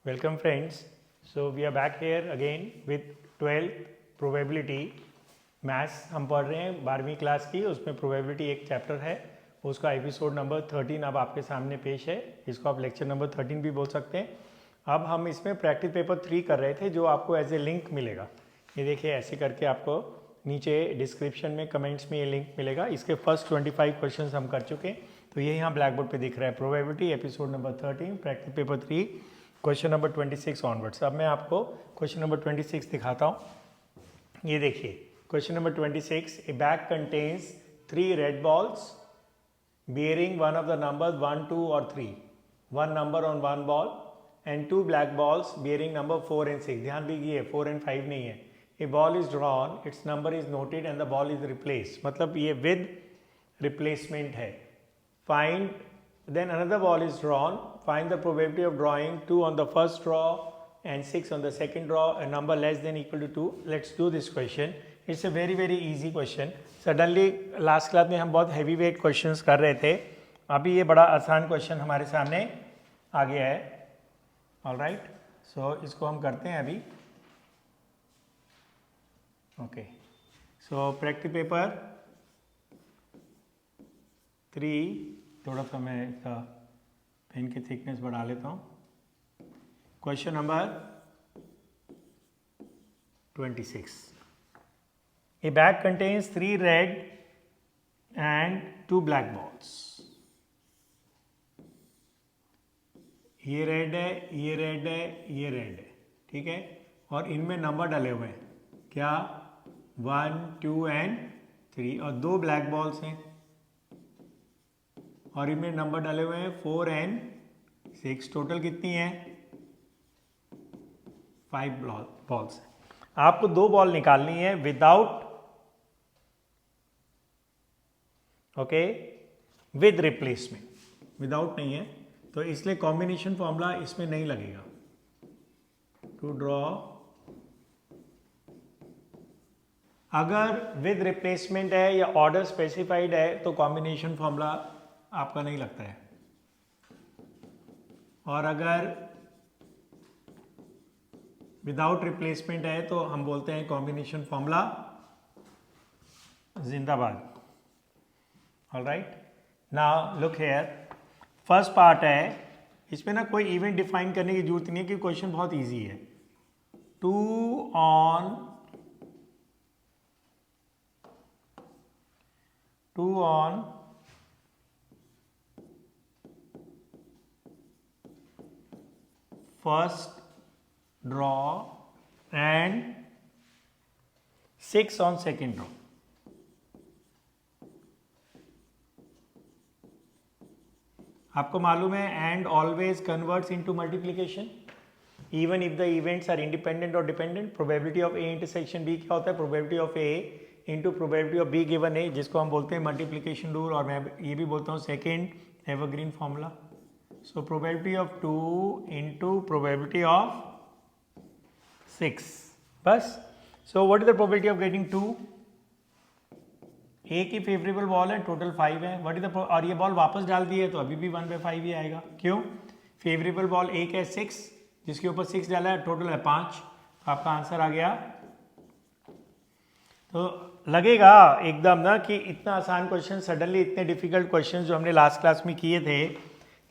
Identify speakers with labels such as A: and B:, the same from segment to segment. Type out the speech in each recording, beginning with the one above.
A: Welcome friends. So we are back here again with 12th probability maths हम पढ़ रहे हैं 12वीं क्लास की, उसमें प्रोबेबिलिटी एक चैप्टर है, उसका एपिसोड नंबर 13 अब आपके सामने पेश है। इसको आप लेक्चर नंबर 13 भी बोल सकते हैं। अब हम इसमें प्रैक्टिस पेपर 3 कर रहे थे, जो आपको एज ए लिंक मिलेगा। ये देखिए ऐसे करके आपको नीचे डिस्क्रिप्शन में कमेंट्स में ये लिंक मिलेगा। इसके फर्स्ट 25 क्वेश्चन हम कर चुके हैं, तो ये यहाँ ब्लैक बोर्ड पर दिख रहा है। Probability episode number 13 practice paper 3 question number 26 onwards. अब मैं आपको क्वेश्चन नंबर 26 दिखाता हूँ। ये देखिए question number 26, A bag contains 3 red balls bearing one of the numbers 1, 2 or 3, one number on one ball and 2 black balls bearing number 4 and 6। ध्यान दीजिए 4 and 5 नहीं है। A ball is drawn, its number is noted and the ball is replaced। मतलब ये with replacement है। Find then another ball is drawn, find the probability of drawing 2 on the first draw and 6 on the second draw, a number less than equal to 2। Let's do this question। It's a very easy question। Suddenly last class में हम बहुत heavy weight questions कर रहे थे, अभी ये बड़ा आसान क्वेश्चन हमारे सामने आ गया है। ऑलराइट, सो इसको हम करते हैं अभी। ओके, सो प्रैक्टिस पेपर 3, थोड़ा सा मैं इसका पेन की थिकनेस बढ़ा लेता हूँ। Question number 26, a bag contains 3 red and 2 black balls। ये रेड है, ये रेड है, ये रेड है, ठीक है। और इनमें नंबर डाले हुए हैं, क्या 1, 2 and 3, और 2 ब्लैक बॉल्स हैं और इनमें नंबर डाले हुए हैं 4 and 6। टोटल कितनी है? 5 बॉल्स। आपको 2 बॉल निकालनी है विदाउट विद रिप्लेसमेंट। विदाउट नहीं है तो इसलिए कॉम्बिनेशन फॉर्मूला इसमें नहीं लगेगा। टू ड्रॉ, अगर विद रिप्लेसमेंट है या ऑर्डर स्पेसिफाइड है तो कॉम्बिनेशन फॉर्मूला आपका नहीं लगता है, और अगर विदाउट रिप्लेसमेंट है तो हम बोलते हैं कॉम्बिनेशन फॉर्मूला जिंदाबाद। Alright, now look here, first part है, इसमें ना कोई इवेंट डिफाइन करने की जरूरत नहीं है कि क्वेश्चन बहुत इजी है। 2 on first draw and 6 on second draw। आपको मालूम है and always converts into multiplication even if the events are independent और dependent. Probability of A intersection B क्या होता है? Probability of A into probability of B given A, जिसको हम बोलते हैं मल्टीप्लिकेशन रूल, और मैं ये भी बोलता हूँ second evergreen formula. So probability of 2 into probability of 6, बस। So what is the probability of getting 2? ए की फेवरेबल बॉल है, टोटल 5 है। व्हाट इज द, और ये बॉल वापस डाल दी है तो अभी भी 1/5 ही आएगा। क्यों? फेवरेबल बॉल एक है 6, जिसके ऊपर 6 डाला है, टोटल है 5। आपका आंसर आ गया। तो लगेगा एकदम ना कि इतना आसान क्वेश्चन, सडनली इतने डिफिकल्ट क्वेश्चन जो हमने लास्ट क्लास में किए थे,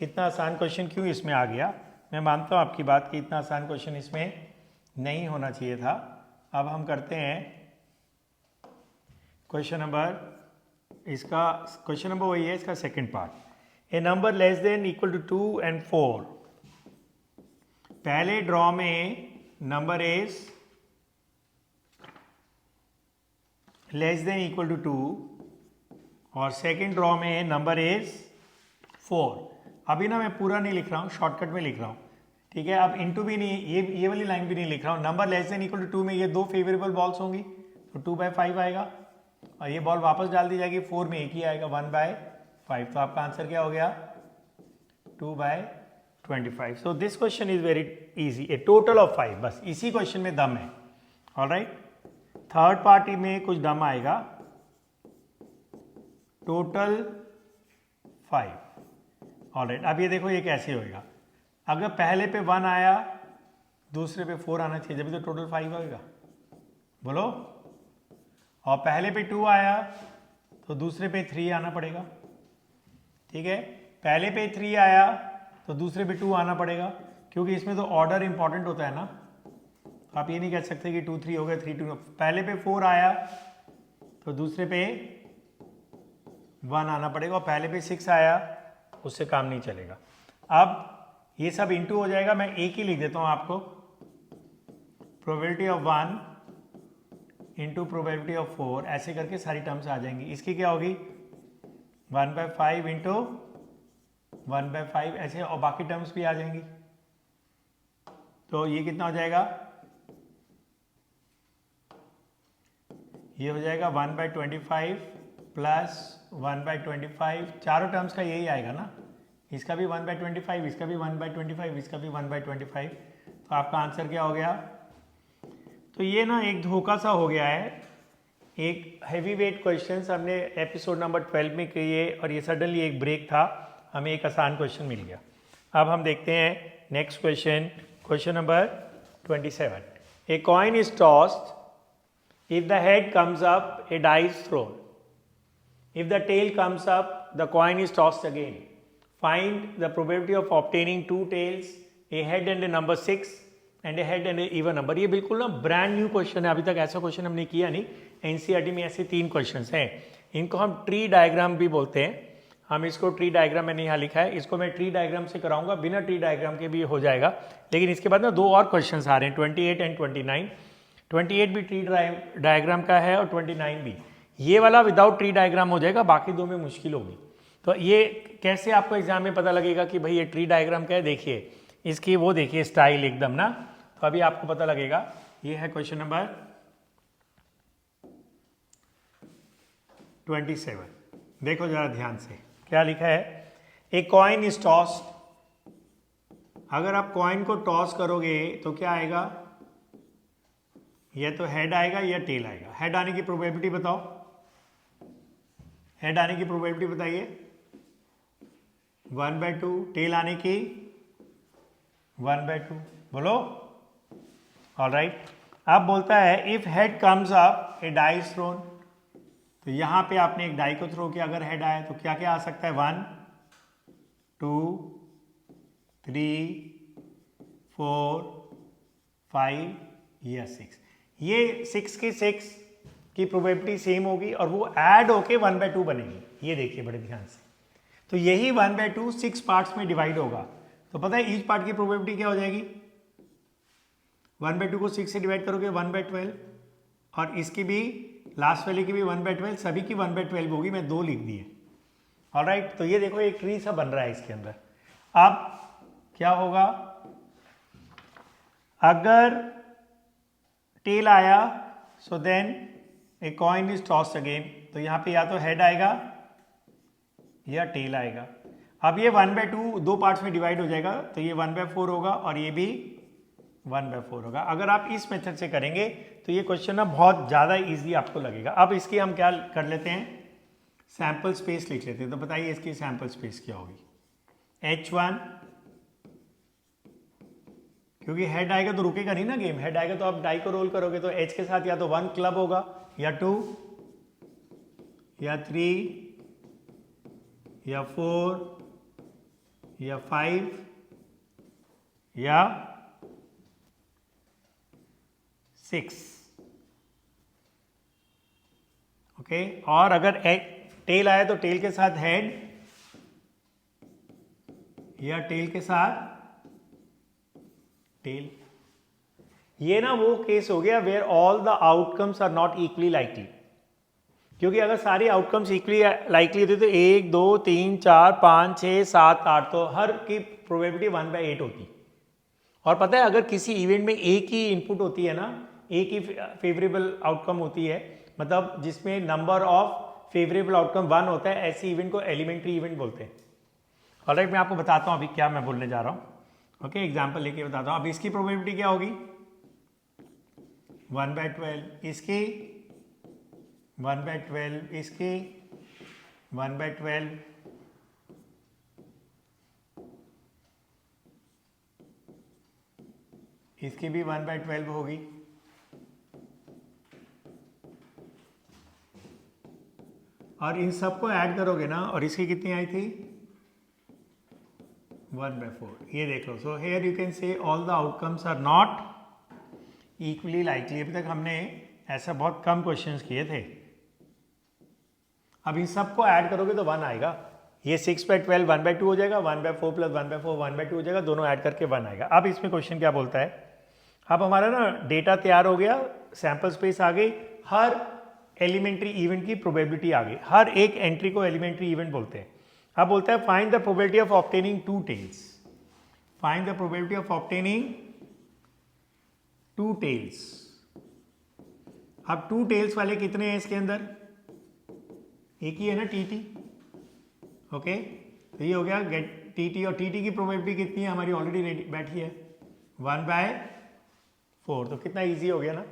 A: इतना आसान क्वेश्चन क्यों इसमें आ गया? मैं मानता हूँ आपकी बात कि इतना आसान क्वेश्चन इसमें नहीं होना चाहिए था। अब हम करते हैं क्वेश्चन नंबर, इसका क्वेश्चन नंबर वही है, इसका second part. A number less than equal to 2 and 4। पहले ड्रॉ में number is less than equal to 2 और सेकंड ड्रॉ में नंबर इज 4। अभी ना मैं पूरा नहीं लिख रहा हूँ, शॉर्टकट में लिख रहा हूँ, ठीक है। अब इनटू भी नहीं, ये वाली लाइन भी नहीं लिख रहा हूँ। Number less than equal to 2 में ये 2 फेवरेबल बॉल्स होंगी तो 2/5 आएगा, और ये बॉल वापस डाल दी जाएगी, 4 में एक ही आएगा 1/5। तो आपका आंसर क्या हो गया? 2/25। So this question is very easy, A total of 5, बस इसी क्वेश्चन में दम है। ऑलराइट, थर्ड पार्टी में कुछ दम आएगा, टोटल 5। ऑलराइट, अब ये देखो ये कैसे होएगा, अगर पहले पे 1 आया दूसरे पे 4 आना चाहिए, जब तो टोटल 5 होएगा, बोलो। और पहले पे 2 आया तो दूसरे पे 3 आना पड़ेगा, ठीक है। पहले पे 3 आया तो दूसरे पे 2 आना पड़ेगा, क्योंकि इसमें तो ऑर्डर इंपॉर्टेंट होता है ना। तो आप ये नहीं कह सकते कि 2 3 हो गया 3 2। पहले पे 4 आया तो दूसरे पे 1 आना पड़ेगा, और पहले पे 6 आया उससे काम नहीं चलेगा। अब ये सब इंटू हो जाएगा, मैं एक ही लिख देता हूं आपको, probability of 1 into probability of 4, ऐसे करके सारी टर्म्स आ जाएंगी। इसकी क्या होगी 1/5 इंटू 1/5 ऐसे, और बाकी टर्म्स भी आ जाएंगी। तो ये कितना हो जाएगा, ये हो जाएगा 1/25 प्लस 1/25, चारों टर्म्स का यही आएगा ना, इसका भी 1/25, इसका भी 1/25, इसका भी 1/25। तो आपका आंसर क्या हो गया। तो ये ना एक धोखा सा हो गया है, एक हैवी वेट क्वेश्चंस हमने एपिसोड नंबर 12 में किए और ये सडनली एक ब्रेक था, हमें एक आसान क्वेश्चन मिल गया। अब हम देखते हैं next question, question number 27। A coin is tossed, if the head comes up, a die is thrown. If the tail comes up, the coin is tossed again. Find the probability of obtaining 2 tails, a head and a number 6 and a head and a even number. ये बिल्कुल ना brand new question है, अभी तक ऐसा question हमने किया नहीं। एनसीईआरटी में ऐसे 3 क्वेश्चंस हैं, इनको हम ट्री डायग्राम भी बोलते हैं। हम इसको ट्री डायग्राम मैंने यहाँ लिखा है, इसको मैं ट्री डायग्राम से कराऊंगा, बिना ट्री डायग्राम के भी हो जाएगा। लेकिन इसके बाद ना 2 और क्वेश्चंस आ रहे हैं, 28 एंड 29। 28 भी ट्री डायग्राम का है और 29 भी। ये वाला विदाउट ट्री डायग्राम हो जाएगा, बाकी 2 में मुश्किल होगी। तो ये कैसे आपको एग्जाम में पता लगेगा कि भाई ये ट्री डायग्राम क्या है, देखिए इसकी वो देखिए स्टाइल एकदम ना, तो अभी आपको पता लगेगा। ये है क्वेश्चन नंबर 27, देखो जरा ध्यान से क्या लिखा है। ए कॉइन इज टॉस्ड, अगर आप कॉइन को टॉस करोगे तो क्या आएगा, या तो हेड आएगा या टेल आएगा। हेड आने की प्रोबेबिलिटी बताओ, हेड आने की प्रोबेबिलिटी बताइए 1/2, टेल आने की 1/2, बोलो। ऑलराइट, अब बोलता है if head comes up a die is thrown, तो यहां पे आपने एक डाई को थ्रो किया, अगर हेड आया तो क्या क्या आ सकता है 1 2 3 4 5 या 6। ये 6 की 6 की प्रोबेबिलिटी सेम होगी और वो ऐड होके 1/2 बनेगी। ये देखिए बड़े ध्यान से, तो यही 1/2 6 पार्ट्स में डिवाइड होगा, तो पता है ईच पार्ट की प्रोबेबिलिटी क्या हो जाएगी, 1/2 को 6 से डिवाइड करोगे 1/12, और इसकी भी लास्ट वाले की भी 1/12, सभी की 1/12 होगी, मैं 2 लिख दिए। ऑलराइट, तो ये देखो एक ट्री सा बन रहा है इसके अंदर। अब क्या होगा, अगर टेल आया so then a coin is tossed again, तो यहां पे या तो हेड आएगा या टेल आएगा। अब ये 1/2 2 पार्ट्स में डिवाइड हो जाएगा, तो ये 1/4 होगा और ये भी 1/4 होगा। अगर आप इस मेथड से करेंगे तो ये क्वेश्चन ना बहुत ज़्यादा इजी आपको लगेगा। अब इसकी हम क्या कर लेते हैं, सैंपल स्पेस लिख लेते हैं। तो बताइए इसकी सैंपल स्पेस क्या होगी, H1, क्योंकि हेड आएगा तो रुकेगा नहीं ना गेम, हेड आएगा तो आप डाई को रोल करोगे, तो H के साथ या तो 1 क्लब होगा या 2 या 3 या 4 या 5 या 6। ओके, और अगर टेल आया तो टेल के साथ हेड या टेल के साथ टेल। ये ना वो केस हो गया where all the outcomes are not equally likely, क्योंकि अगर सारे आउटकम्स इक्वली लाइकली होते तो 1 2 3 4 5 6 7 8, तो हर की प्रोबेबिलिटी 1/8 होती। और पता है अगर किसी इवेंट में एक ही इनपुट होती है ना, एक ही फेवरेबल आउटकम होती है, मतलब जिसमें नंबर ऑफ फेवरेबल आउटकम 1 होता है, ऐसी इवेंट को एलिमेंट्री इवेंट बोलते हैं। ऑलराइट, मैं आपको बताता हूं अभी क्या मैं बोलने जा रहा हूं। ओके, एग्जाम्पल लेके बताता हूं। अब इसकी प्रोबेबिलिटी क्या होगी 1/12, इसकी 1/12, इसकी 1/12, इसकी भी 1/12 होगी, और इन सबको ऐड करोगे ना, और इसकी कितनी आई थी 1/4। ये देख लो। So here you can say all the outcomes are not equally likely. अभी तक हमने ऐसा बहुत कम क्वेश्चंस किए थे। अब इन सबको ऐड करोगे तो 1 आएगा। ये 6/12 1/2 हो जाएगा, 1/4 प्लस 1/4 1/2 हो जाएगा, दोनों ऐड करके 1 आएगा। अब इसमें क्वेश्चन क्या बोलता है, अब हमारा ना डेटा तैयार हो गया, सैंपल स्पेस आ गई, हर एलिमेंट्री इवेंट की प्रोबेबिलिटी आ गई। हर एक एंट्री को एलिमेंट्री इवेंट बोलते हैं। अब बोलता है find the probability of obtaining 2 tails. Find the probability of obtaining 2 tails. अब 2 टेल्स वाले कितने हैं इसके अंदर, एक ही है ना, टीटी। ओके, तो ये हो गया गेट टीटी, और टीटी की प्रोबेबिलिटी कितनी है हमारी, ऑलरेडी बैठी है 1/4। तो कितना इजी हो गया ना।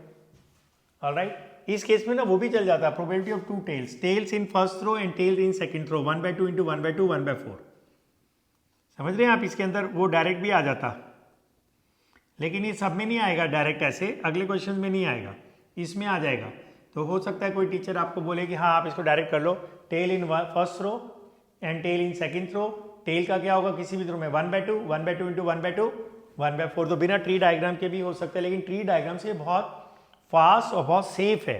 A: ऑलराइट, इस केस में ना वो भी चल जाता है, probability of 2 tails, tails in first row and tails in second row, 1/2 into 1/2 1/4। समझ रहे हैं आप, इसके अंदर वो डायरेक्ट भी आ जाता, लेकिन ये सब में नहीं आएगा डायरेक्ट, ऐसे अगले क्वेश्चन में नहीं आएगा, इसमें आ जाएगा। तो हो सकता है कोई टीचर आपको बोले कि हाँ आप इसको डायरेक्ट कर लो, tail in first row and tail in second row. Tail का क्या होगा किसी भी रो में 1/2, 1/2 इंटू 1/2 1/4। तो बिना ट्री डायग्राम के भी हो सकता है, लेकिन ट्री डायग्राम से बहुत फास्ट और बहुत सेफ है,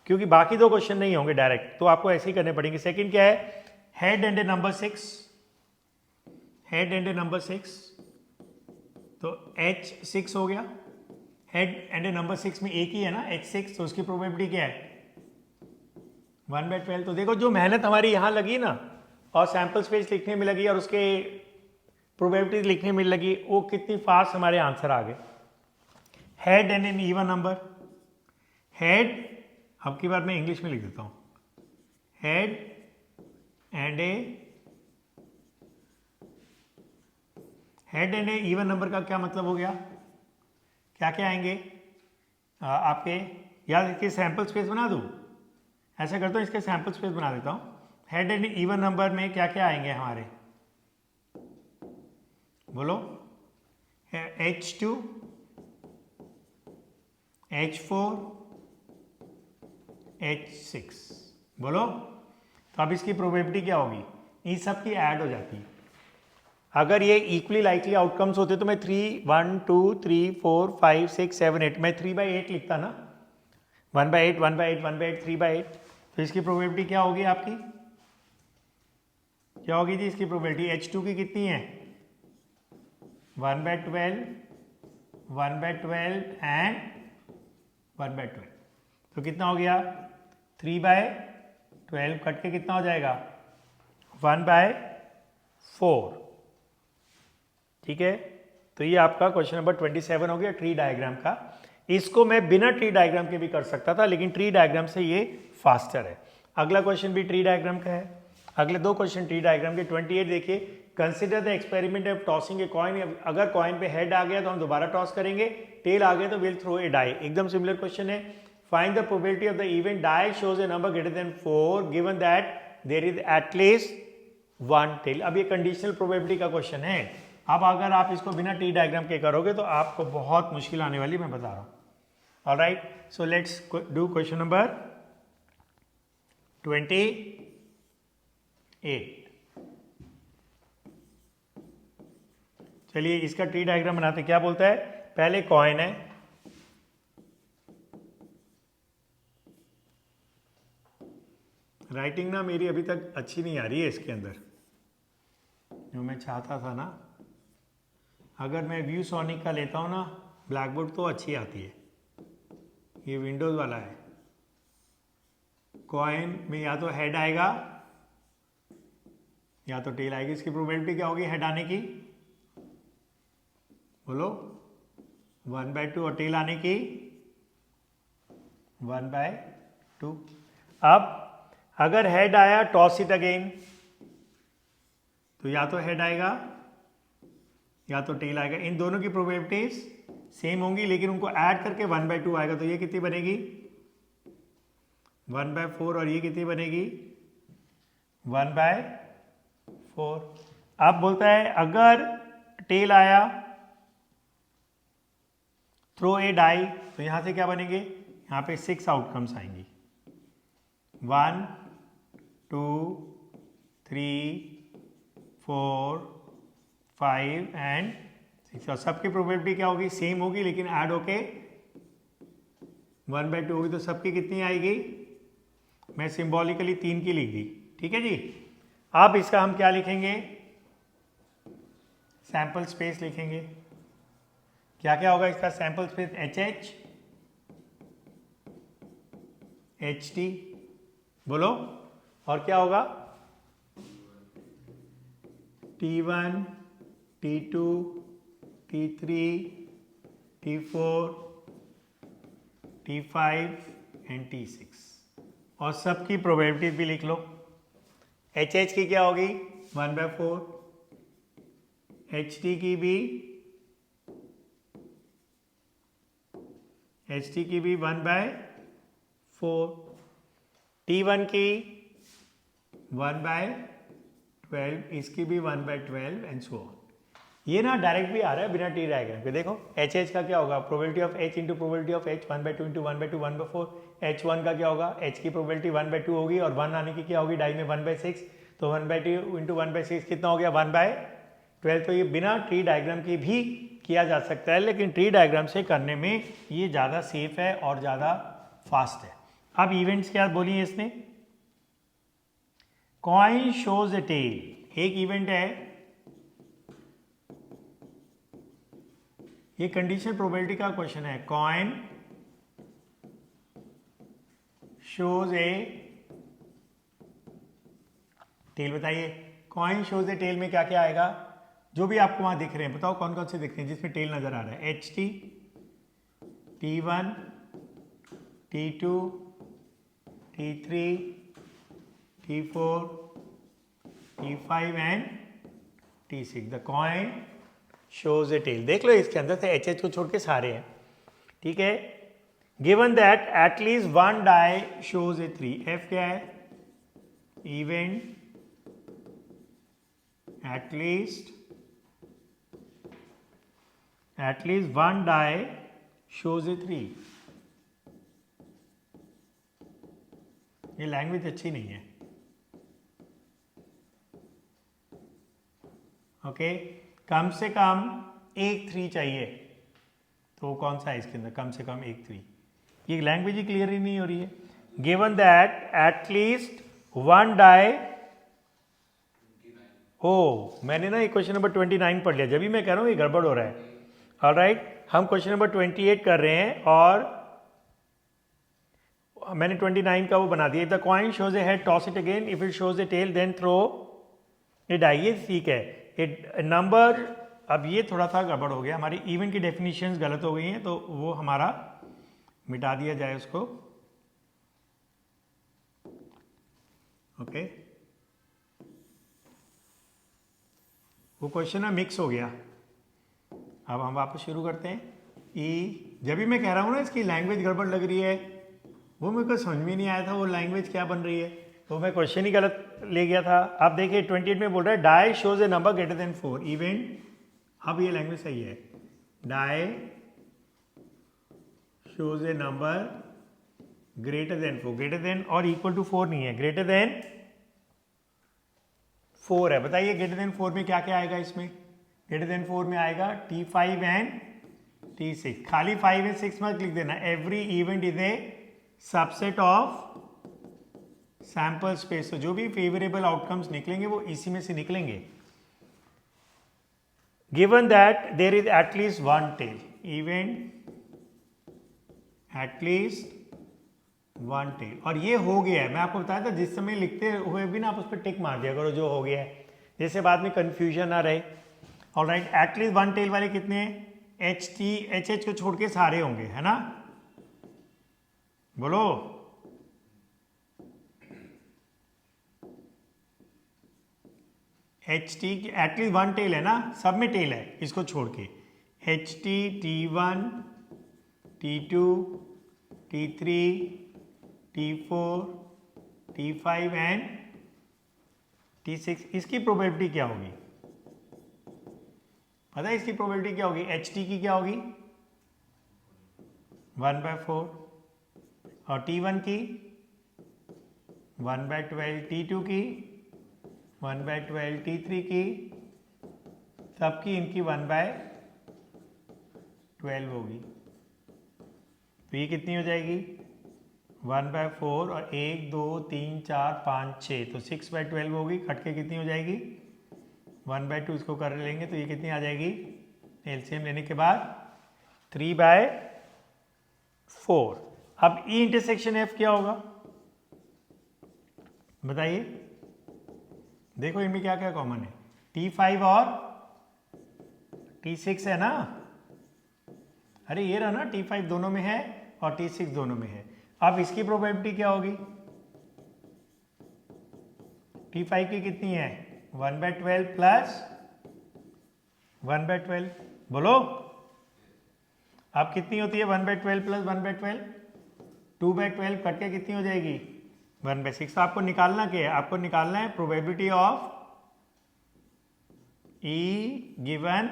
A: क्योंकि बाकी 2 क्वेश्चन नहीं होंगे डायरेक्ट, तो आपको ऐसे ही करने पड़ेंगे। सेकंड क्या है, head and A number 6, head and A number 6, तो H6 हो गया। हेड एंड ए नंबर 6 में एक ही है ना H6, तो उसकी प्रोबेबिलिटी क्या है 1/12। तो देखो जो मेहनत हमारी यहाँ लगी ना, और सैंपल स्पेस लिखने में लगी, और उसके प्रोबेबिलिटी लिखने में लगी, वो कितनी फास्ट हमारे आंसर आ गए। Head and an even number, head, अब की बार मैं इंग्लिश में लिख देता हूँ, head and a even number का क्या मतलब हो गया, क्या क्या आएंगे आपके, यार इसके सैंपल स्पेस बना दूँ, ऐसा करता हूँ इसके सैंपल स्पेस बना देता हूँ। हेड एंड इवन नंबर में क्या क्या आएंगे हमारे, बोलो, H2, H4, H6, बोलो। तो अब इसकी प्रोबेबिलिटी क्या होगी, इन सब की ऐड हो जाती है। अगर ये इक्वली लाइकली आउटकम्स होते तो मैं 3 1 2 3 4 5 6 7 8, मैं 3/8 लिखता ना, 1/8 1/8 1/8 3/8। तो इसकी प्रोबेबिलिटी क्या होगी आपकी, क्या होगी जी इसकी प्रोबेबिलिटी, H2 की कितनी है 1/12 1/12 एंड 1/12। तो कितना हो गया 3/12 कट के कितना हो जाएगा 1/4। ठीक है, तो ये आपका क्वेश्चन नंबर 27 हो गया ट्री डायग्राम का। इसको मैं बिना ट्री डायग्राम के भी कर सकता था, लेकिन ट्री डायग्राम से ये फास्टर है। अगला क्वेश्चन भी ट्री डायग्राम का है, अगले 2 क्वेश्चन ट्री डायग्राम के। 28 देखिए, consider the experiment of tossing a coin. अगर कॉइन पे हेड आ गया तो हम दोबारा टॉस करेंगे, टेल आ गया तो विल थ्रो ए डाई। एकदम सिमिलर क्वेश्चन है। Find the probability of the event die shows a number greater than 4 given that there is at least 1 tail. अब ये कंडीशनल प्रोबेबिलिटी का क्वेश्चन है। अब अगर आप इसको बिना टी डायग्राम के करोगे तो आपको बहुत मुश्किल आने वाली, मैं बता रहा हूँ। Alright, so let's do question number 28। चलिए इसका ट्री डायग्राम बनाते। क्या बोलता है, पहले कॉइन है, राइटिंग ना मेरी अभी तक अच्छी नहीं आ रही है इसके अंदर, जो मैं चाहता था ना। अगर मैं व्यू सोनिक का लेता हूँ ना ब्लैक बोर्ड तो अच्छी आती है, ये विंडोज़ वाला है। कॉइन में या तो हेड आएगा या तो टेल आएगी। इसकी प्रोबेबिलिटी क्या होगी हेड आने की, बोलो 1/2, और टेल आने की 1/2। अब अगर हेड आया टॉस इट अगेन, तो या तो हेड आएगा या तो टेल आएगा। इन दोनों की प्रोबेबिलिटीज सेम होंगी, लेकिन उनको ऐड करके 1/2 आएगा। तो ये कितनी बनेगी 1/4, और ये कितनी बनेगी 1/4। अब बोलता है अगर टेल आया थ्रो ए डाई, तो यहां से क्या बनेंगे, यहां पे 6 आउटकम्स आएंगी, 1 2 3 4 5 एंड 6। और सबकी प्रोबेबिलिटी क्या होगी, सेम होगी, लेकिन ऐड होके 1/2 होगी। तो सबकी कितनी आएगी, मैं सिंबॉलिकली 3 की लिख दी, ठीक है जी। अब इसका हम क्या लिखेंगे, सैंपल स्पेस लिखेंगे। क्या क्या होगा इसका सैंपल स्पेस, HH HT, बोलो, और क्या होगा T1 T2 T3 T4 T5 and T6। और सबकी प्रोबेबिलिटी भी लिख लो। HH की क्या होगी 1/4, HT की भी 1/4, T1 की 1/12, इसकी भी 1/12 एंड सो ऑन। ये ना डायरेक्ट भी आ रहा है बिना टी डायग्राम के। देखो HH का क्या होगा, probability of H into probability of H 1/2 into 1/2 1/4। H1 का क्या होगा, H की प्रोबेबिलिटी 1/2 होगी और 1 आने की क्या होगी डाई में 1/6, तो 1/2 इंटू 1/6 कितना हो गया 1/12। तो ये बिना ट्री डायग्राम के भी किया जा सकता है, लेकिन ट्री डायग्राम से करने में ये ज़्यादा सेफ है और ज़्यादा फास्ट है। अब इवेंट्स क्या बोली इसने, कॉइन शोज ए टेल, एक इवेंट है, ये कंडीशन प्रोबेबिलिटी का क्वेश्चन है। कॉइन शोज ए टेल, बताइए कॉइन शोज ए टेल में क्या क्या आएगा, जो भी आपको वहां दिख रहे हैं बताओ कौन कौन से दिख रहे हैं जिसमें टेल नजर आ रहा है। HT T1 T2 T3 T4 T5 and T6। The coin shows a tail, देख लो इसके अंदर से HH को छोड़ के सारे हैं, ठीक है। Given that at least one die shows a 3, F क्या है, event at least one die shows a 3। ये लैंग्वेज अच्छी नहीं है, ओके। कम से कम एक 3 चाहिए, तो कौन सा है इसके अंदर, कम से कम एक 3। ये लैंग्वेज ही क्लियर ही नहीं हो रही है। Given that at least one die, ओ मैंने ना ये क्वेश्चन नंबर 29 पढ़ लिया, जब भी मैं कह रहा हूँ ये गड़बड़ हो रहा है। ऑलराइट, हम क्वेश्चन नंबर 28 कर रहे हैं और मैंने 29 का वो बना दिया। The coin shows a head toss it again, if it shows a tail then throw a die, ये ठीक है। नंबर, अब ये थोड़ा सा गड़बड़ हो गया, हमारी इवेंट की डेफिनेशंस गलत हो गई हैं, तो वो हमारा मिटा दिया जाए उसको, ओके। वो क्वेश्चन ना मिक्स हो गया। अब हम वापस शुरू करते हैं। जब भी मैं कह रहा हूँ ना इसकी लैंग्वेज गड़बड़ लग रही है, वो मेरे को समझ में नहीं आया था वो लैंग्वेज क्या बन रही है, तो मैं क्वेश्चन ही गलत ले गया था। अब देखिए 28 में बोल रहा है die shows a number greater than 4, event, अब ये लैंग्वेज सही है, die shows a number greater than 4, greater than और इक्वल टू 4 नहीं है, ग्रेटर देन 4 है। बताइए ग्रेटर देन 4 में क्या क्या आएगा, इसमें ग्रेटर देन 4 में आएगा T5 एंड T6। खाली 5 एंड 6 मत लिख देना, every event is a subset of sample space, तो जो भी फेवरेबल आउटकम्स निकलेंगे वो इसी में से निकलेंगे। Given that there is at least one tail, event at least one tail, और ये हो गया है। मैं आपको बताया था जिस समय लिखते हुए भी ना आप उस पर टिक मार दिया करो जो हो गया है, जैसे बाद में कंफ्यूजन ना रहे। ऑलराइट, एटलीस्ट वन टेल वाले कितने हैं, HH को छोड़ के सारे होंगे, है ना, बोलो। HT एटलीस्ट वन टेल है ना, सब में टेल है इसको छोड़ के, HT T1 T2 T3 T4 T5 and T6, इसकी प्रोबेबिलिटी क्या होगी? पता है इसकी प्रोबेबिलिटी क्या होगी? HT की क्या होगी? 1/4 और T1 की 1/12, T2 की 1/12, T3 की सबकी इनकी 1/12 होगी। तो ये कितनी हो जाएगी? 1/4 और 1 2 3 4 5 6, तो 6/12 होगी। कट के कितनी हो जाएगी? 1/2, इसको कर लेंगे तो ये कितनी आ जाएगी? एलसीएम लेने के बाद 3/4। अब ई इंटरसेक्शन एफ क्या होगा बताइए? देखो इनमें क्या क्या कॉमन है? T5 और T6 है ना? अरे ये रहा ना, T5 दोनों में है और T6 दोनों में है। अब इसकी प्रोबेबिलिटी क्या होगी? T5 की कितनी है? 1/12 प्लस 1/12, बोलो अब कितनी होती है? 1/12 प्लस 1/12, 2/12 कट के कितनी हो जाएगी? 1/6। तो आपको निकालना क्या है? आपको निकालना है probability of E given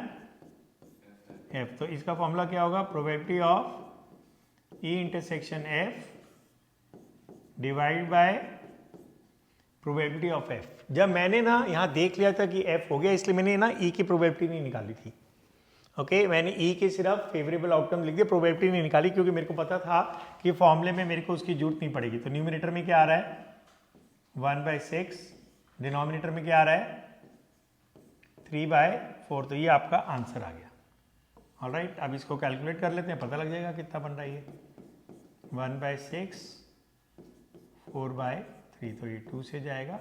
A: F। तो इसका फॉर्मूला क्या होगा? Probability of E intersection F divide by probability of F। जब मैंने ना यहाँ देख लिया था कि F हो गया, इसलिए मैंने ना E की प्रोबेबिलिटी नहीं निकाली थी। ओके, मैंने E के सिर्फ फेवरेबल आउटकम लिख दिया, प्रोबेबिलिटी नहीं निकाली, क्योंकि मेरे को पता था कि फॉर्मूले में मेरे को उसकी जरूरत नहीं पड़ेगी। तो न्यूमिनेटर में क्या आ रहा है? 1/6, डिनोमिनेटर में क्या आ रहा है? 3/4। तो ये आपका आंसर आ गया। ऑलराइट, अब इसको कैलकुलेट कर लेते हैं, पता लग जाएगा कितना बन रहा है ये। 1/6 4/3, तो ये 2 से जाएगा,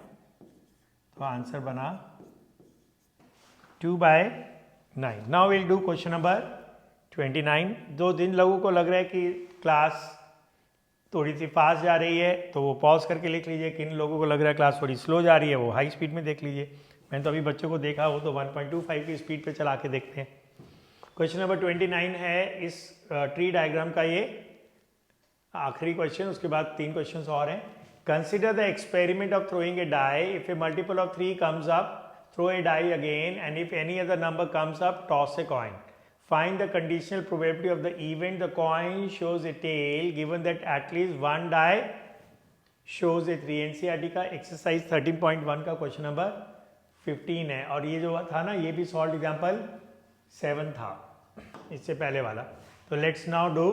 A: तो आंसर बना 2/9। Now will do question number 29। जो जिन लोगों को लग रहा है कि क्लास थोड़ी सी फास्ट जा रही है तो वो पॉज करके लिख लीजिए, किन लोगों को लग रहा है क्लास थोड़ी स्लो जा रही है वो हाई स्पीड में देख लीजिए। मैंने तो अभी बच्चों को देखा, वो तो 1.25 की स्पीड पे चला के देखते हैं। क्वेश्चन नंबर 29 है इस ट्री डायग्राम का ये आखिरी क्वेश्चन, उसके बाद 3 क्वेश्चन और हैं। Consider the experiment of throwing a die, if a multiple of 3 comes up throw a die again, and if any other number comes up, toss a coin. Find the conditional probability of the event the coin shows a tail, given that at least one die shows a 3। NCERT का exercise 13.1 का question number 15 है, और ये जो था ना ये भी सॉल्व एग्जाम्पल 7 था इससे पहले वाला। तो let's now do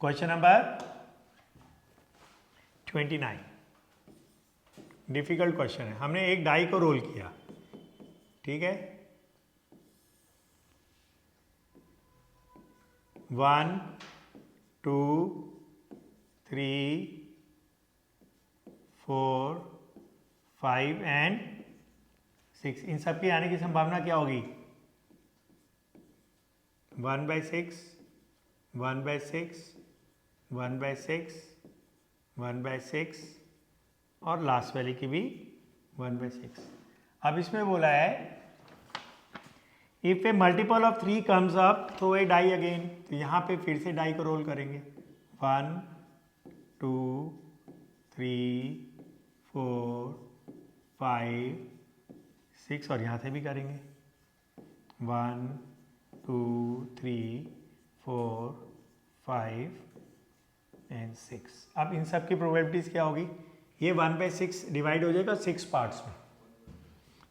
A: question number 29। Difficult question है। हमने एक डाई को रोल किया, ठीक है, 1 2 3 4 5 एंड 6। इन सब के आने की संभावना क्या होगी? 1/6 1/6 1/6 1/6 और लास्ट वाले की भी 1/6। अब इसमें बोला है if a multiple of 3 comes up throw a die again. तो यहाँ पे फिर से डाई को रोल करेंगे, 1 2 3 4 5 6, और यहाँ से भी करेंगे 1 2 3 4 5 एंड 6। अब इन सब की प्रोबेबिलिटीज क्या होगी? ये 1/6 डिवाइड हो जाएगा 6 पार्ट्स में,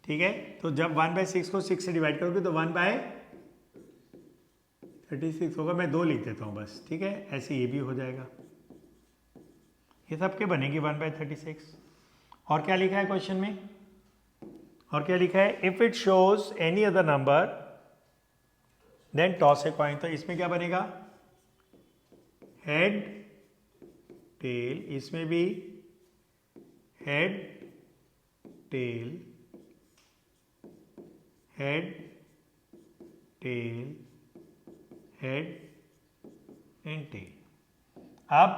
A: ठीक है। तो जब 1/6 को 6 से डिवाइड करोगे तो 1/36 होगा। मैं 2 लिख देता हूँ बस, ठीक है, ऐसे ये भी हो जाएगा। ये सब के बनेगी 1/36। और क्या लिखा है क्वेश्चन में? और क्या लिखा है? If it shows any other number then toss a coin. तो इसमें क्या बनेगा? हेड टेल, इसमें भी head tail head tail head and tail. अब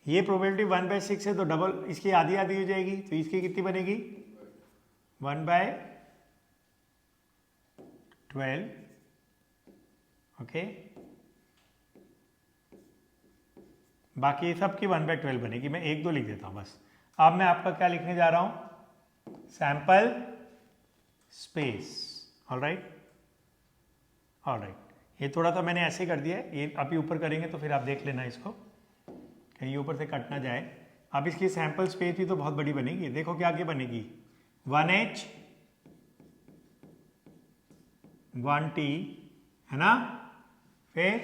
A: ये प्रोबेबिलिटी 1/6 है तो डबल इसकी आधी आधी हो जाएगी, तो इसकी कितनी बनेगी? 1/12। ओके, बाकी सब की 1/12 बनेगी। मैं 1 2 लिख देता हूँ बस। अब मैं आपका क्या लिखने जा रहा हूं, सैंपल स्पेस। ऑलराइट, ये थोड़ा सा मैंने ऐसे कर दिया है, ये अभी ऊपर करेंगे तो फिर आप देख लेना इसको कहीं ऊपर से कट ना जाए। अब इसकी सैंपल स्पेस भी तो बहुत बड़ी बनेगी, देखो क्या आगे बनेगी 1h 1t है ना, फिर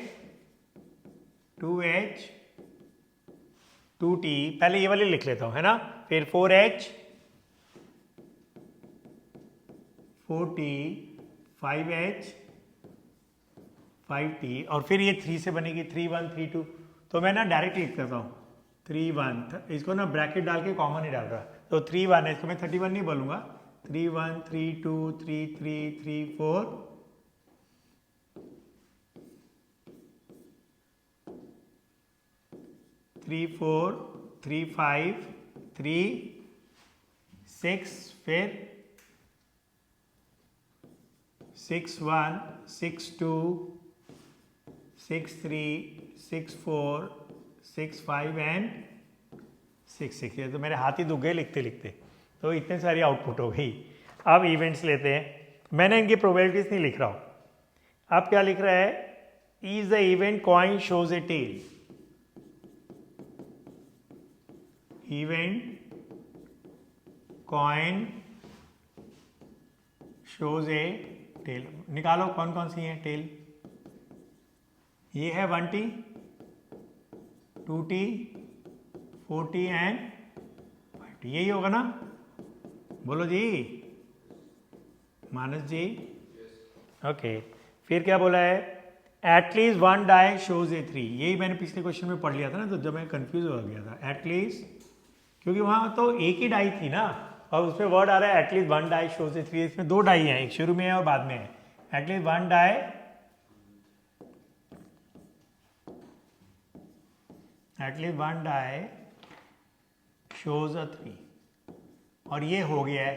A: 2h 2t, पहले ये वाली लिख लेता हूं है ना, फिर 4h 4t 5h 5t और फिर ये 3 से बनेगी 3 1 3 2। तो मैं ना डायरेक्ट लिख देता हूँ 3 1, इसको ना ब्रैकेट डाल के कॉमन ही डाल रहा, तो 3 1 है, इसको मैं 31 नहीं बोलूँगा, 3 1 3 2 3 3 3 4 3 4 3 5 3 6, फिर 6 1 6 2 6 3 6 4 6 5 एंड 6 6। ये तो मेरे हाथ ही दुख गए लिखते लिखते, तो इतने सारी आउटपुट हो गई। अब इवेंट्स लेते हैं, मैंने इनकी प्रोबेबिलिटीज नहीं लिख रहा हूँ, अब क्या लिख रहा है, is the event coin shows a tail, event coin shows a tail, निकालो कौन कौन सी है टेल, ये है 1t 2t 4t and 5t, यही होगा ना, बोलो जी मानस जी। ओके, फिर क्या बोला है, एटलीस्ट 1 डाई शोज ए 3, यही मैंने पिछले क्वेश्चन में पढ़ लिया था ना, तो जब मैं कंफ्यूज हो गया था, एटलीस्ट क्योंकि वहां तो एक ही डाई थी ना, और उसमें वर्ड आ रहा है एटलीस्ट 1 डाई शोज ए 3, इसमें 2 डाई हैं, एक शुरू में है और बाद में है, at least 1 die at least 1 die shows a 3, और ये हो गया है,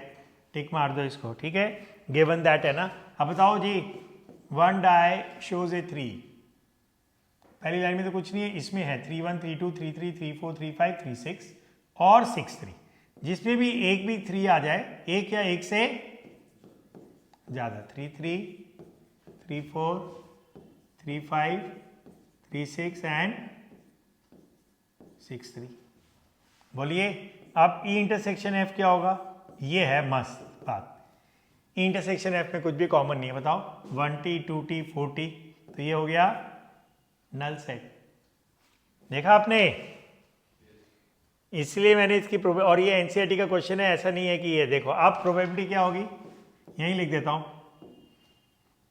A: टिक मार दो इसको, ठीक है, गिवन दैट है ना। अब बताओ जी 1 डाई शोज ए 3, पहली लाइन में तो कुछ नहीं है, इसमें है 3 1 3 2 3 3 3 4 3 5 3 6 और 6 3, जिसमें भी एक भी 3 आ जाए, एक या एक से ज्यादा, 3 3 3 4 3 5 3 6 एंड 6 3। बोलिए अब ई इंटरसेक्शन एफ क्या होगा, ये है मस्त बात, ई इंटरसेक्शन एफ में कुछ भी कॉमन नहीं है, बताओ 1t 2t 4t, तो ये हो गया नल सेट, देखा आपने, इसलिए मैंने इसकी और ये एनसीईआरटी का क्वेश्चन है, ऐसा नहीं है कि ये देखो। अब प्रोबेबिलिटी क्या होगी, यहीं लिख देता हूं,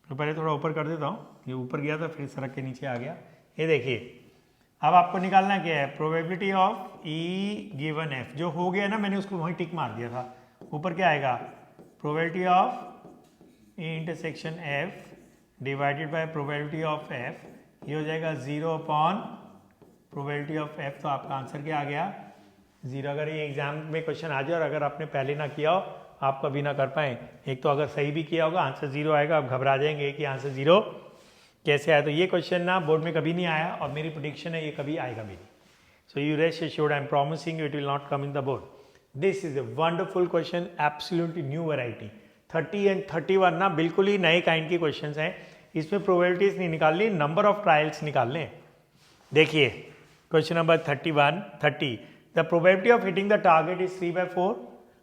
A: तो पहले थोड़ा ऊपर कर देता हूं, ये ऊपर गया था फिर सड़क के नीचे आ गया, ये देखिए। अब आपको निकालना क्या है, probability of E given F, जो हो गया ना मैंने उसको वहीं टिक मार दिया था, ऊपर क्या आएगा, probability of E intersection F divided by probability of F, ये हो जाएगा 0 अपॉन प्रोबेबिलिटी ऑफ एफ, तो आपका आंसर क्या आ गया 0। अगर ये एग्जाम में क्वेश्चन आ जाए और अगर आपने पहले ना किया हो, आप कभी ना कर पाए, एक तो अगर सही भी किया होगा आंसर 0 आएगा, आप घबरा जाएंगे कि आंसर 0 कैसे आया, तो ये क्वेश्चन ना बोर्ड में कभी नहीं आया और मेरी प्रेडिक्शन है ये कभी आएगा भी नहीं। So you rest assured, I am promising you it will not come in the board. This is a wonderful question, absolutely new variety. 30 and 31 ना बिल्कुल ही नए काइंड के क्वेश्चन हैं, इसमें प्रोबेबिलिटीज नहीं निकालनी, नंबर ऑफ ट्रायल्स निकालने। देखिए question number 30, the probability of hitting the target is 3/4,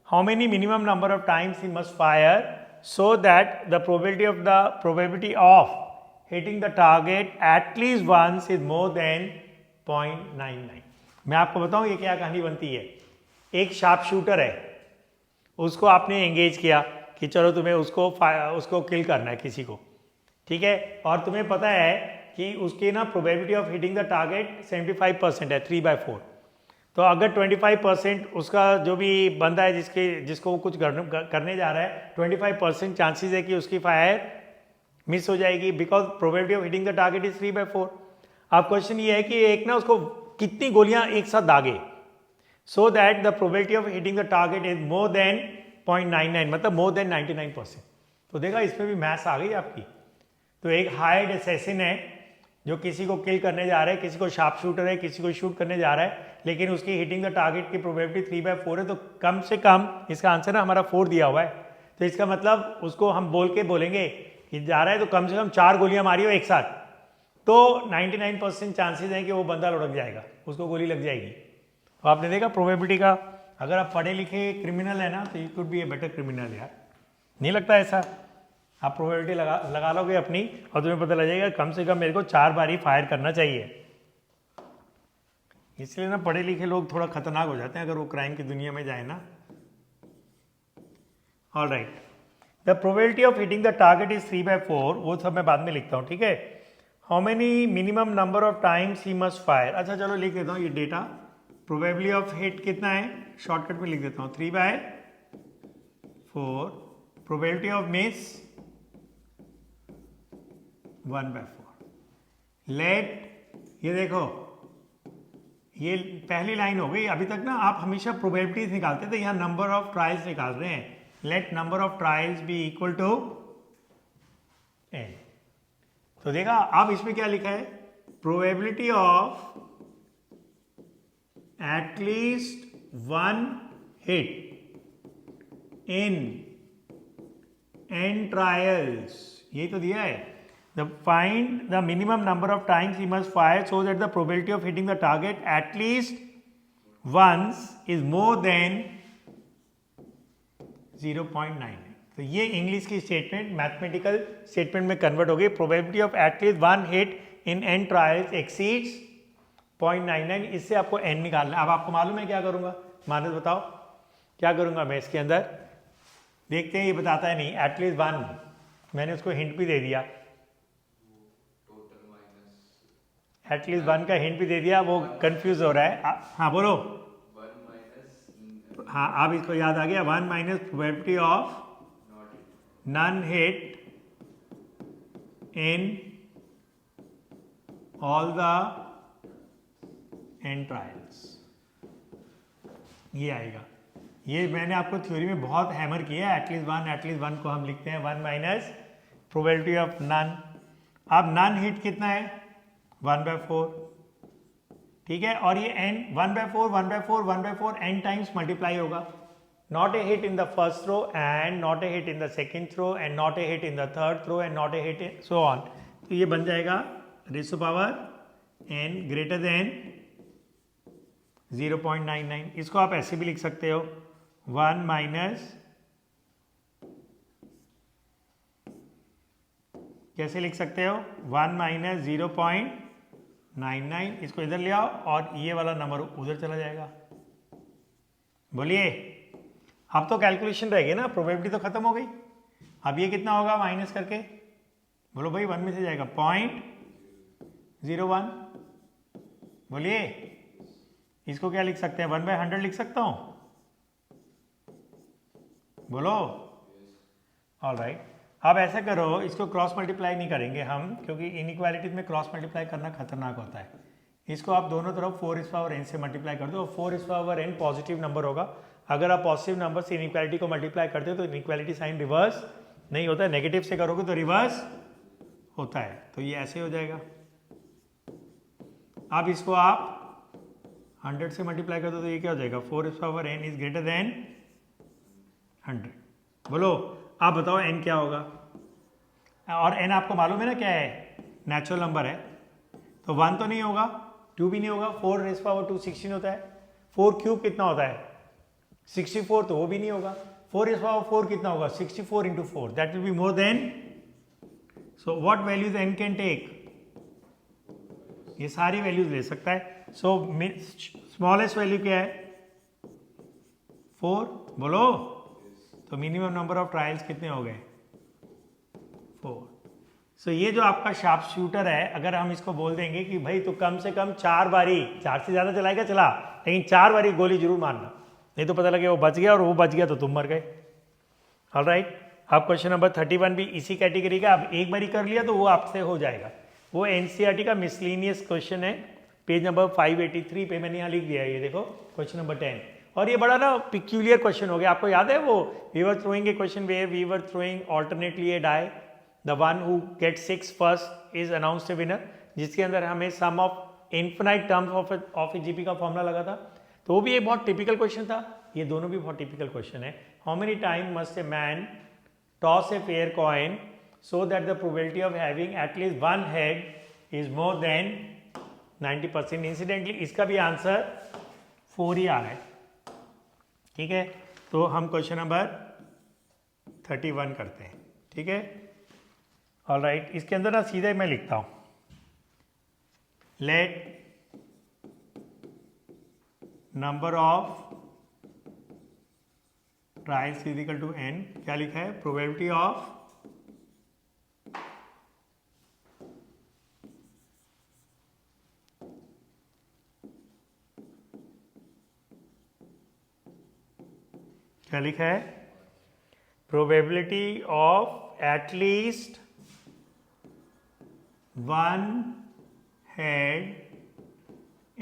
A: how many minimum number of times he must fire so that the probability of hitting the target at least once is more than 0.99। मैं आपको बताऊं ये क्या कहानी बनती है। एक sharp shooter है, उसको आपने एंगेज किया कि चलो तुम्हें उसको किल करना है किसी को, ठीक है, और तुम्हें पता है कि उसकी ना probability of hitting the target 75% है 3/4। तो अगर 25% उसका जो भी बंदा है जिसको वो कुछ करने जा रहा है, 25% चांसेस है कि उसकी फायर मिस हो जाएगी, because probability of hitting the target is 3/4। अब क्वेश्चन ये है कि एक ना उसको कितनी गोलियां एक साथ दागे, so that the probability of hitting the target is more than 0.99, मतलब मोर देन 99%। तो देखा इसमें भी मैथ्स आ गई आपकी। तो एक हायर्ड असैसिन है, जो किसी को किल करने जा रहा है, किसी को शार्प शूटर है, किसी को शूट करने जा रहा है, लेकिन उसकी हिटिंग द टारगेट की प्रोबेबिलिटी 3/4 है, तो कम से कम इसका आंसर ना हमारा 4 दिया हुआ है, तो इसका मतलब उसको हम बोलेंगे कि जा रहा है तो कम से कम 4 गोलियां मारी हो एक साथ, तो 99% चांसेस हैं कि वो बंदा लुढ़क जाएगा, उसको गोली लग जाएगी। तो आपने देखा प्रोबेबिलिटी का, अगर आप पढ़े लिखे क्रिमिनल है ना तो you could be a better criminal यार, नहीं लगता ऐसा? आप प्रोबेबिलिटी लगा लोगे अपनी और तुम्हें पता लग जाएगा कम से कम मेरे को 4 बार ही फायर करना चाहिए। इसलिए ना पढ़े लिखे लोग थोड़ा खतरनाक हो जाते हैं अगर वो क्राइम की दुनिया में जाए ना। All right, the probability of hitting the target is 3/4, वो सब मैं बाद में लिखता हूँ, ठीक है। How many minimum number of times he must fire, अच्छा चलो लिख देता हूँ ये डेटा, प्रोबेबिलिटी ऑफ हिट कितना है, शॉर्टकट में लिख देता हूँ 3/4, प्रोबेबिलिटी ऑफ मिस 1/4। लेट, ये देखो ये पहली लाइन हो गई। अभी तक ना आप हमेशा प्रोबेबिलिटीज निकालते थे, यहाँ नंबर ऑफ ट्रायल्स निकाल रहे हैं। Let number of trials be equal to n। तो देखा अब इसमें क्या लिखा है, probability of at least 1 hit in n trials, यही तो दिया है। Find the minimum number of times he must fire so that the probability of hitting the target at least once is more than 0.9। तो ये इंग्लिश की statement mathematical statement में convert हो गई। Probability of at least 1 hit in n trials exceeds 0.99, इससे आपको n निकालना है। अब आपको मालूम है क्या करूंगा, मानस बताओ क्या करूंगा मैं इसके अंदर, देखते हैं ये बताता है नहीं, एटलीस्ट 1 मैंने उसको हिंट भी दे दिया, एटलीस्ट 1 का हिंट भी दे दिया, वो कंफ्यूज हो रहा है। हाँ बोलो, हाँ अब इसको याद आ गया, 1 minus probability of none hit in all the n trials, ये आएगा। ये मैंने आपको थ्योरी में बहुत हैमर किया है, एटलीस्ट 1 को हम लिखते हैं 1 माइनस प्रोबेबिलिटी ऑफ नन। अब नन हिट कितना है 1/4, ठीक है, और ये n 1/4 n टाइम्स मल्टीप्लाई होगा। Not a hit in the first throw and not a hit in the second throw and not a hit in the third throw and not a hit in so on. तो ये बन जाएगा raise to power n greater than 0.99। इसको आप ऐसे भी लिख सकते हो, 1 माइनस, कैसे लिख सकते हो, 1 माइनस 0.99, इसको इधर ले आओ और ये वाला नंबर उधर चला जाएगा। बोलिए, अब तो कैलकुलेशन रह गई ना, प्रोबेबिलिटी तो खत्म हो गई। अब ये कितना होगा माइनस करके, बोलो भाई 1 में से जाएगा 0.01। बोलिए, इसको क्या लिख सकते हैं, 1/100 लिख सकता हूं, बोलो। ऑल राइट, अब ऐसा करो, इसको क्रॉस मल्टीप्लाई नहीं करेंगे हम, क्योंकि इनइक्वालिटीज में क्रॉस मल्टीप्लाई करना खतरनाक होता है। इसको आप दोनों तरफ 4n से मल्टीप्लाई कर दो, 4n पॉजिटिव नंबर होगा। अगर आप पॉजिटिव नंबर से इनइक्वालिटी को मल्टीप्लाई करते हो तो इनइक्वालिटी साइन रिवर्स नहीं होता है, नेगेटिव से करोगे तो रिवर्स होता है, तो ये ऐसे हो जाएगा। अब इसको आप 100 से मल्टीप्लाई कर दो तो ये क्या हो जाएगा, 4n इज ग्रेटर देन 100। बोलो आप बताओ n क्या होगा, और n आपको मालूम है ना क्या है, नेचुरल नंबर है, तो 1 तो नहीं होगा, 2 भी नहीं होगा, 4⁻²⁴ 16 होता है, 4³ कितना होता है 64, तो वो भी नहीं होगा, 4⁻4 कितना होगा 64 × 4, that will be more than, so what values n can take, ये सारी वैल्यूज ले सकता है। सो स्मॉलेस्ट वैल्यू क्या है 4, बोलो, तो मिनिमम नंबर ऑफ ट्रायल्स कितने हो गए 4। सो ये जो आपका शार्प शूटर है, अगर हम इसको बोल देंगे कि भाई तो कम से कम 4 बारी, 4 से ज्यादा चलाएगा चला, लेकिन 4 बारी गोली जरूर मारना, नहीं तो पता लगे वो बच गया और वो बच गया तो तुम मर गए। ऑल राइट, अब क्वेश्चन नंबर 31 भी इसी कैटेगरी का, अब एक बारी कर लिया तो वो आपसे हो जाएगा। वो एनसीईआरटी का मिसलिनियस क्वेश्चन है, पेज नंबर 583 पे मैंने यहाँ लिख दिया है, ये देखो क्वेश्चन नंबर 10। और ये बड़ा ना पिक्यूलियर क्वेश्चन हो गया, आपको याद है वो we were throwing a question where we were throwing alternately a die, the one who get 6 first is announced a winner. जिसके अंदर हमें sum of infinite terms of a GP का फॉर्मूला लगा था, तो वो भी एक बहुत टिपिकल क्वेश्चन था। ये दोनों भी बहुत टिपिकल क्वेश्चन है। How many time must a man toss a fair coin so that the probability of having at least one head is more then 90%। Incidentally इसका भी आंसर 4 ही आ रहा है, ठीक है। तो हम क्वेश्चन नंबर 31 करते हैं, ठीक है। ऑलराइट, इसके अंदर ना सीधे मैं लिखता हूं, let number of trials is equal to n। क्या लिखा है? प्रोबेबिलिटी ऑफ क्या लिखा है? Probability of at least one head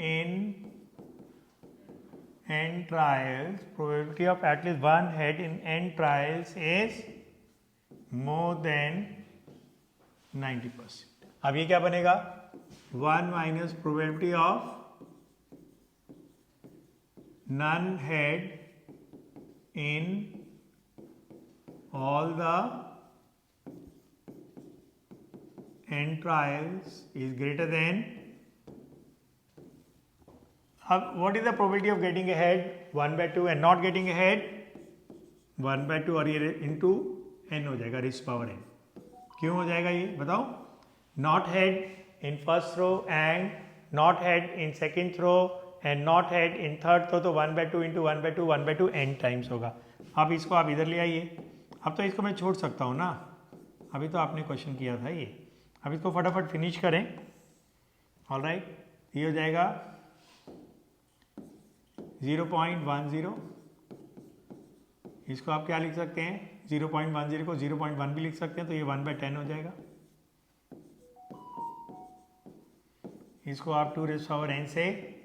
A: in n trials, probability of at least one head in n trials is more than 90%। अब ये क्या बनेगा? 1 minus probability of none head in all the n trials is greater than। अब what is the probability of getting a head? 1/2 and not getting a head 1/2 और ये into n हो जाएगा, raised to power n। क्यों हो जाएगा ये बताओ? Not head in first row and not head in second row and not head in third row, तो 1/2 into 1/2 n टाइम्स होगा। अब इसको आप इधर ले आइए। अब तो इसको मैं छोड़ सकता हूँ ना, अभी तो आपने क्वेश्चन किया था ये। अब इसको फटाफट फिनिश करें। ऑलराइट, ये हो जाएगा 0.10। इसको आप क्या लिख सकते हैं? 0.10 को 0.1 भी लिख सकते हैं, तो ये 1/10 हो जाएगा। इसको आप 2n से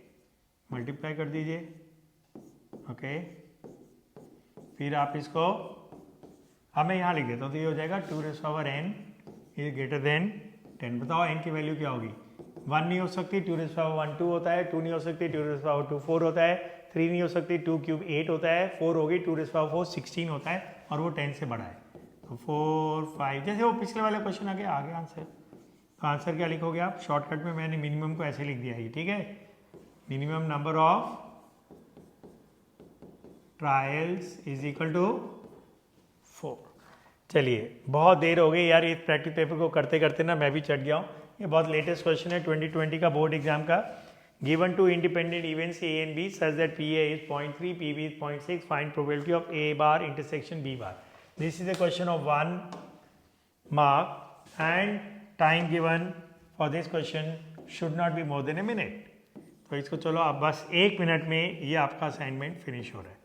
A: मल्टीप्लाई कर दीजिए, ओके। फिर आप इसको, अब मैं यहाँ लिख देता हूँ, तो ये हो जाएगा 2n इज ग्रेटर देन 10। बताओ n की वैल्यू क्या होगी? 1 नहीं हो सकती, 2 2 होता है, 2 नहीं हो सकती, 2 4 होता है, 3 नहीं हो सकती, 2 क्यूब 8 होता है, 4 होगी, 2 4 16 होता है, और वो 10 से बड़ा है। तो 4 5 जैसे वो पिछले वाले क्वेश्चन आगे आंसर। तो आंसर क्या लिखोगे आप? शॉर्टकट में मैंने मिनिमम को ऐसे लिख दिया है, ठीक है। Minimum number of trials is equal to 4। चलिए, बहुत देर हो गई यार, इस प्रैक्टिस पेपर को करते करते ना मैं भी चढ़ गया हूँ। ये बहुत लेटेस्ट क्वेश्चन है 2020 का बोर्ड एग्जाम का। Given two independent events A and B such that P A is 0.3, P B is 0.6, find probability of A bar intersection B bar. This is a question of 1 mark and time given for this question should not be more than a minute। तो इसको चलो अब बस 1 minute में ये आपका assignment finish हो रहा है।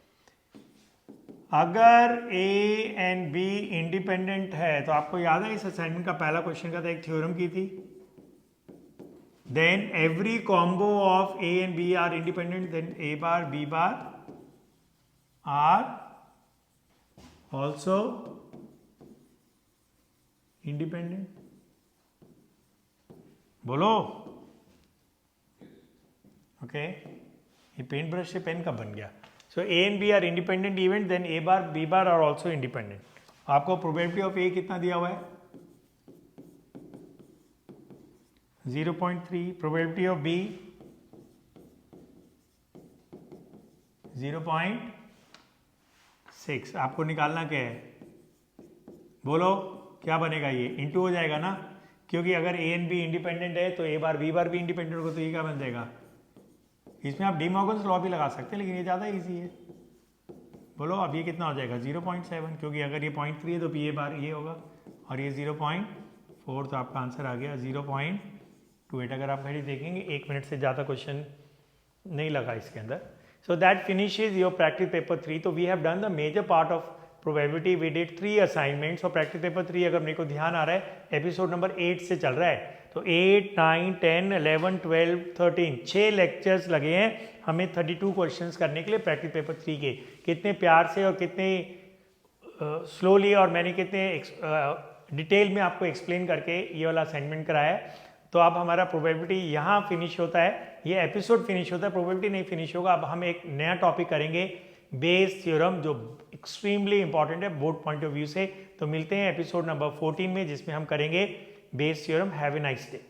A: अगर ए एंड बी इंडिपेंडेंट है, तो आपको याद है इस असाइनमेंट का पहला क्वेश्चन का था, एक थ्योरम की थी। Then every combo of A and B are independent, then A bar B bar are also independent. बोलो, ओके। ये पेंट ब्रश से पेन कब बन गया? So A and B are independent event, then A bar B bar are also independent. आपको probability of A कितना दिया हुआ है? 0.3। Probability of B 0.6। आपको निकालना क्या है? बोलो, क्या बनेगा? ये इंटू हो जाएगा ना, क्योंकि अगर ए एंड बी इंडिपेंडेंट है तो ए बार बी बार भी इंडिपेंडेंट होगा, तो ये क्या बन जाएगा? इसमें आप डी मॉर्गन्स लॉ भी लगा सकते हैं, लेकिन ये ज़्यादा इजी है। बोलो, अब ये कितना हो जाएगा? 0.7, क्योंकि अगर ये 0.3 है तो पी ए बार ये होगा, और ये 0.4, तो आपका आंसर आ गया 0.28। अगर आप मेरी देखेंगे 1 मिनट से ज़्यादा क्वेश्चन नहीं लगा इसके अंदर। So that finishes your practice paper 3। तो we have done the major part of probability. We did 3 assignments. और प्रैक्टिस पेपर 3 अगर मेरे को ध्यान आ रहा है एपिसोड नंबर 8 से चल रहा है, तो 8, 9, 10, 11, 12, 13 6 लेक्चर्स लगे हैं हमें 32 क्वेश्चंस करने के लिए प्रैक्टिस पेपर 3 के। कितने प्यार से और कितने स्लोली और मैंने कितने डिटेल में आपको एक्सप्लेन करके ये वाला असाइनमेंट कराया है। तो अब हमारा प्रोबेबिलिटी यहाँ फिनिश होता है, ये एपिसोड फिनिश होता है, प्रोबेबिलिटी नहीं फिनिश होगा। अब हम एक नया टॉपिक करेंगे, बेस थ्योरम, जो एक्सट्रीमली इंपॉर्टेंट है बोर्ड पॉइंट ऑफ व्यू से। तो मिलते हैं एपिसोड नंबर 14 में, जिसमें हम करेंगे Bayes theorem. Have a nice day.